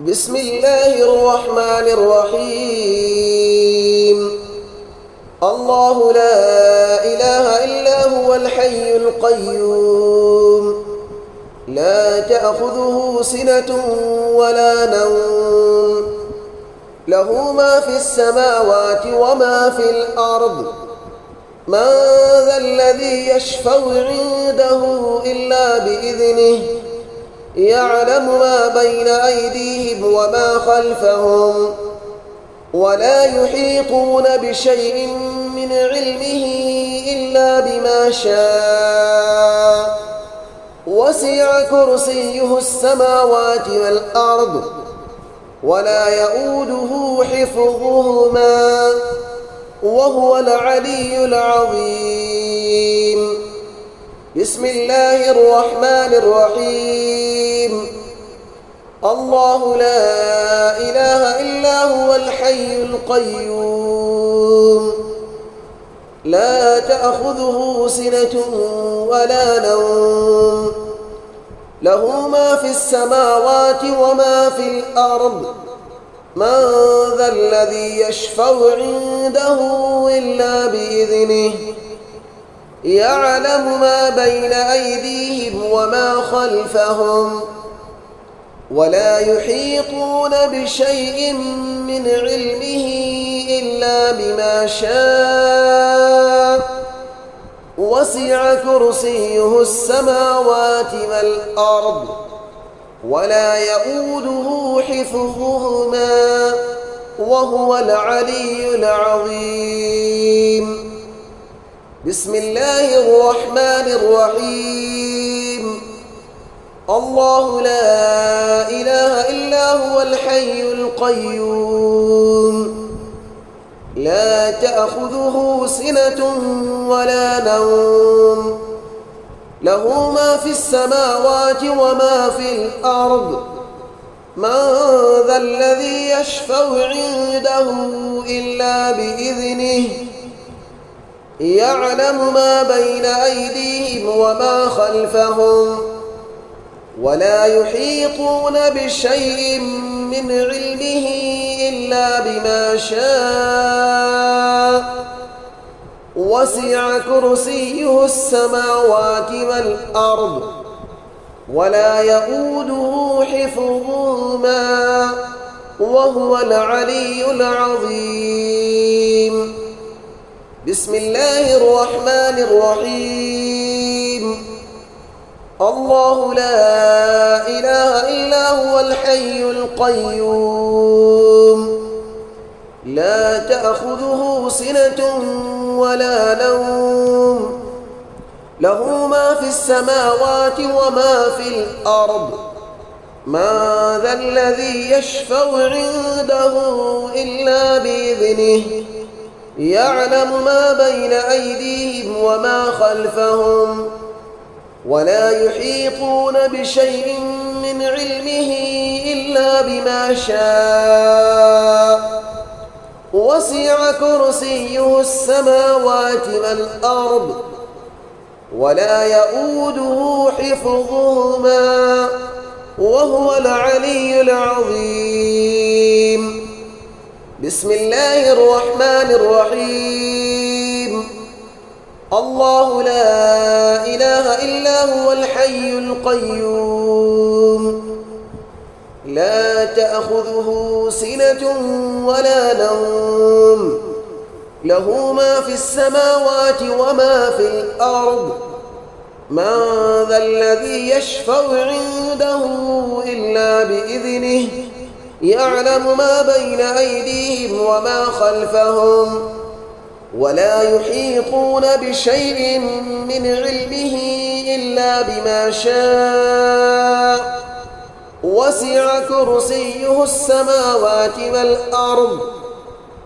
بسم الله الرحمن الرحيم. الله لا إله إلا هو الحي القيوم، لا تأخذه سنة ولا نوم، له ما في السماوات وما في الأرض. من ذا الذي يشفع عنده إلا بإذنه، يعلم ما بين أيديهم وما خلفهم، ولا يحيطون بشيء من علمه إلا بما شاء. وسع كرسيه السماوات والأرض، ولا يؤوده حفظهما، وهو العلي العظيم. بسم الله الرحمن الرحيم. الله لا إله إلا هو الحي القيوم، لا تأخذه سنة ولا نوم، له ما في السماوات وما في الأرض. من ذا الذي يشفع عنده إلا بإذنه، يعلم ما بين أيديهم وما خلفهم، ولا يحيطون بشيء من علمه إلا بما شاء. وسع كرسيه السماوات والأرض، ولا يؤوده حفظهما، وهو العلي العظيم. بسم الله الرحمن الرحيم. الله لا إله إلا هو الحي القيوم، لا تأخذه سنة ولا نوم، له ما في السماوات وما في الأرض. من ذا الذي يشفع عنده إلا بإذنه، يعلم ما بين أيديهم وما خلفهم، ولا يحيطون بشيء من علمه إلا بما شاء. وسع كرسيه السماوات والأرض، ولا يؤوده حفظهما، وهو العلي العظيم. بسم الله الرحمن الرحيم. الله لا إله إلا هو الحي القيوم، لا تأخذه سنة ولا نوم، له ما في السماوات وما في الأرض. من ذا الذي يشفع عنده إلا بإذنه، يعلم ما بين أيديهم وما خلفهم، ولا يحيطون بشيء من علمه إلا بما شاء. وسع كرسيه السماوات والأرض، ولا يؤوده حفظهما، وهو العلي العظيم. بسم الله الرحمن الرحيم. الله لا إله إلا هو الحي القيوم، لا تأخذه سنة ولا نوم، له ما في السماوات وما في الأرض. من ذا الذي يشفع عنده إلا بإذنه، يعلم ما بين أيديهم وما خلفهم، ولا يحيطون بشيء من علمه إلا بما شاء. وسع كرسيه السماوات والأرض،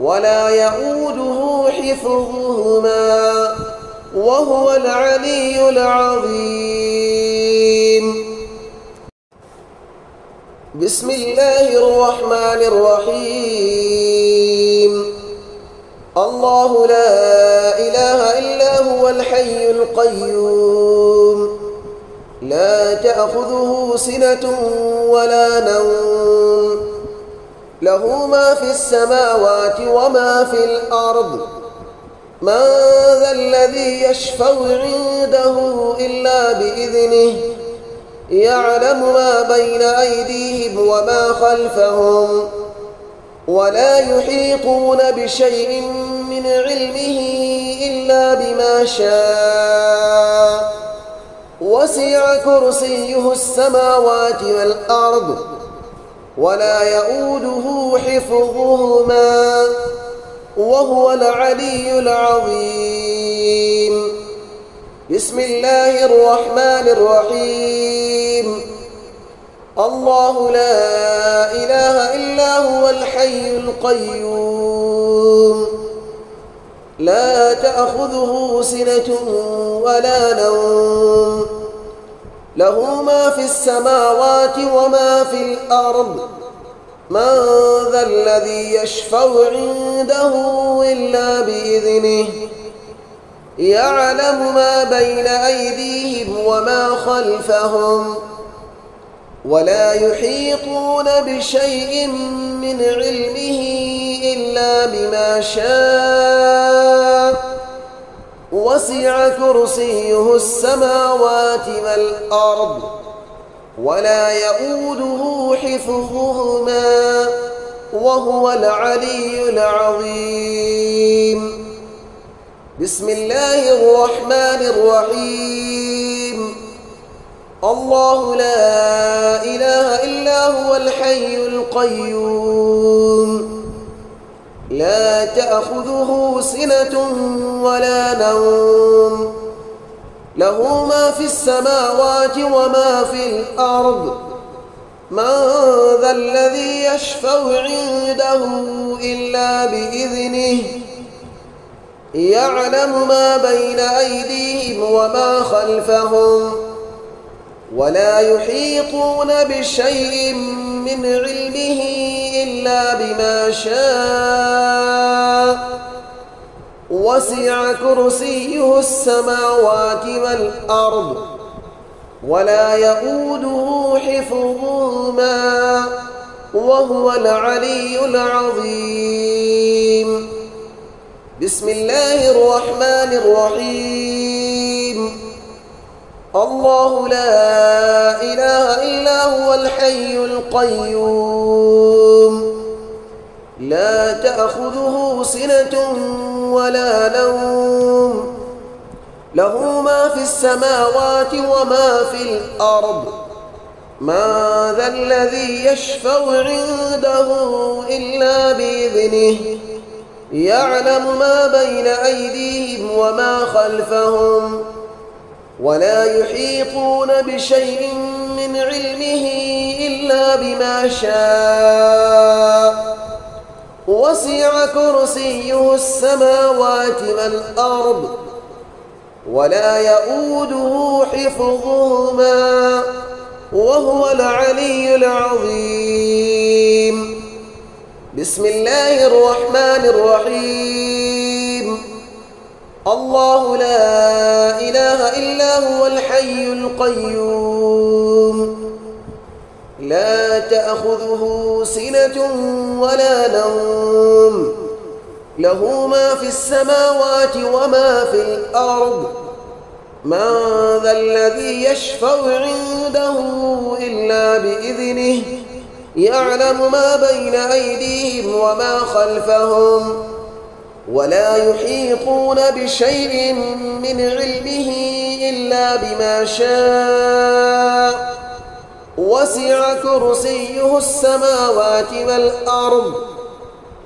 ولا يؤوده حفظهما، وهو العلي العظيم. بسم الله الرحمن الرحيم. الله لا إله إلا هو الحي القيوم، لا تأخذه سنة ولا نوم، له ما في السماوات وما في الأرض من ذا الذي يشفع عنده إلا بإذنه يعلم ما بين أيديهم وما خلفهم ولا يحيطون بشيء من علمه إلا بما شاء وسع كرسيه السماوات والأرض ولا يؤوده حفظهما وهو العلي العظيم. بسم الله الرحمن الرحيم. الله لا إله إلا هو الحي القيوم لا تأخذه سنة ولا نوم له ما في السماوات وما في الأرض من ذا الذي يشفع عنده إلا بإذنه يعلم ما بين أيديهم وما خلفهم ولا يحيطون بشيء من علمه إلا بما شاء وسع كرسيه السماوات والأرض ولا يؤوده حفظهما وهو العلي العظيم. بسم الله الرحمن الرحيم. الله لا إله إلا هو الحي القيوم لا تأخذه سنة ولا نوم له ما في السماوات وما في الأرض من ذا الذي يشفع عنده إلا بإذنه يعلم ما بين أيديهم وما خلفهم ولا يحيطون بشيء من علمه إلا بما شاء وسع كرسيه السماوات والأرض ولا يؤوده حفظهما وهو العلي العظيم. بسم الله الرحمن الرحيم. الله لا إله إلا هو الحي القيوم لا تأخذه سنة ولا نوم له ما في السماوات وما في الأرض من ذا الذي يشفع عنده إلا بإذنه يعلم ما بين أيديهم وما خلفهم ولا يحيطون بشيء من علمه إلا بما شاء وسع كرسيه السماوات والأرض ولا يؤوده حفظهما وهو العلي العظيم. بسم الله الرحمن الرحيم. الله لا إله إلا هو الحي القيوم لا تأخذه سنة ولا نوم له ما في السماوات وما في الأرض من ذا الذي يشفع عنده إلا بإذنه يعلم ما بين أيديهم وما خلفهم ولا يحيطون بشيء من علمه إلا بما شاء وسع كرسيه السماوات والأرض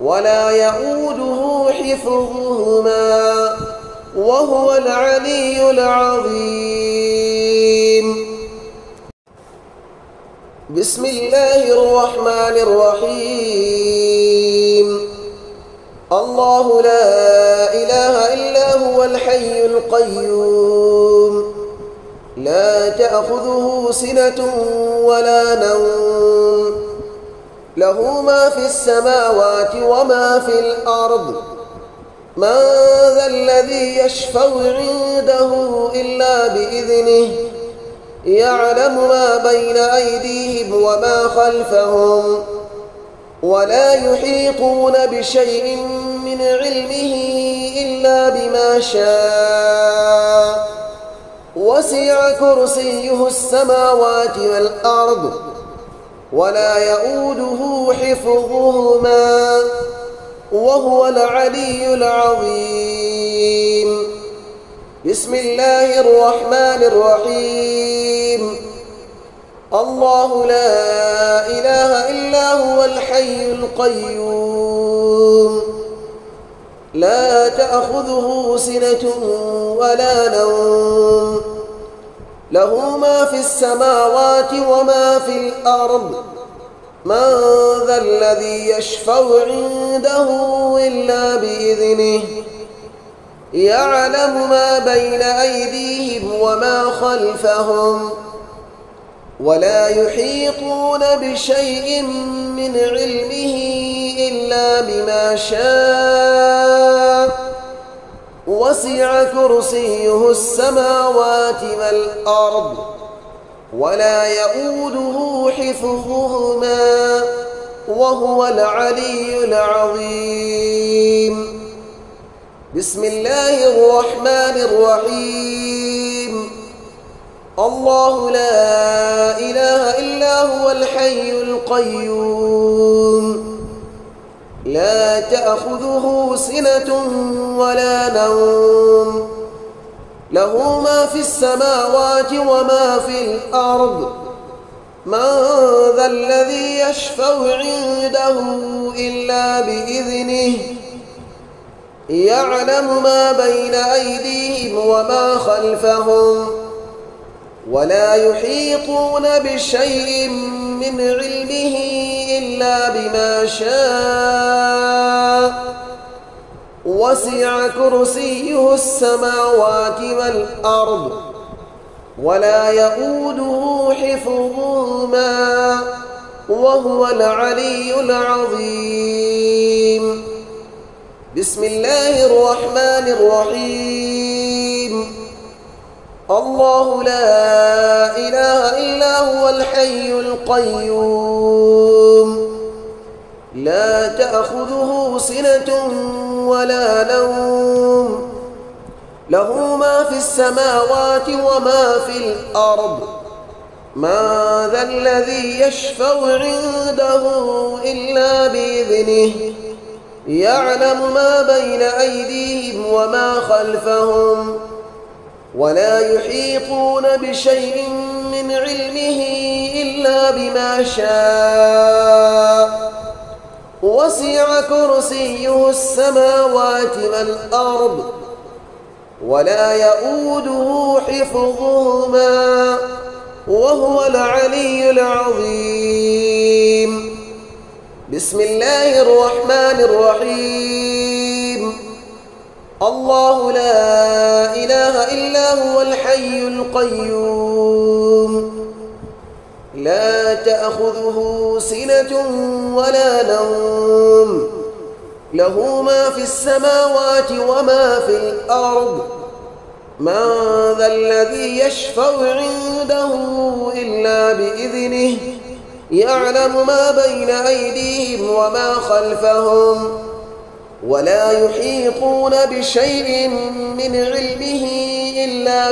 ولا يؤوده حفظهما وهو العلي العظيم. بسم الله الرحمن الرحيم. الله لا إله إلا هو الحي القيوم لا تأخذه سنة ولا نوم له ما في السماوات وما في الأرض من ذا الذي يشفع عنده إلا بإذنه يعلم ما بين أيديهم وما خلفهم ولا يحيطون بشيء من علمه إلا بما شاء وسع كرسيه السماوات والأرض ولا يؤوده حفظهما وهو العلي العظيم. بسم الله الرحمن الرحيم. الله لا إله إلا هو الحي القيوم لا تأخذه سنة ولا نوم له ما في السماوات وما في الأرض من ذا الذي يشفع عنده إلا بإذنه يعلم ما بين أيديهم وما خلفهم ولا يحيطون بشيء من علمه إلا بما شاء وسع كرسيه السماوات والأرض ولا يؤوده حفظهما وهو العلي العظيم. بسم الله الرحمن الرحيم. الله لا إله إلا هو الحي القيوم لا تأخذه سنة ولا نوم له ما في السماوات وما في الأرض من ذا الذي يشفع عنده إلا بإذنه يعلم ما بين أيديهم وما خلفهم ولا يحيطون بشيء من علمه إلا بما شاء وسع كرسيه السماوات والأرض ولا يؤوده حفظهما وهو العلي العظيم. بسم الله الرحمن الرحيم. الله لا إله إلا هو الحي القيوم لا تأخذه سنة ولا نوم له ما في السماوات وما في الأرض من ذا الذي يشفع عنده إلا بإذنه يعلم ما بين أيديهم وما خلفهم ولا يحيطون بشيء من علمه إلا بما شاء وسع كرسيه السماوات والأرض ولا يؤوده حفظهما وهو العلي العظيم. بسم الله الرحمن الرحيم. الله لا إله إلا هو الحي القيوم لا تأخذه سنة ولا نوم له ما في السماوات وما في الأرض من ذا الذي يشفع عنده إلا بإذنه يعلم ما بين أيديهم وما خلفهم ولا يحيطون بشيء من علمه إلا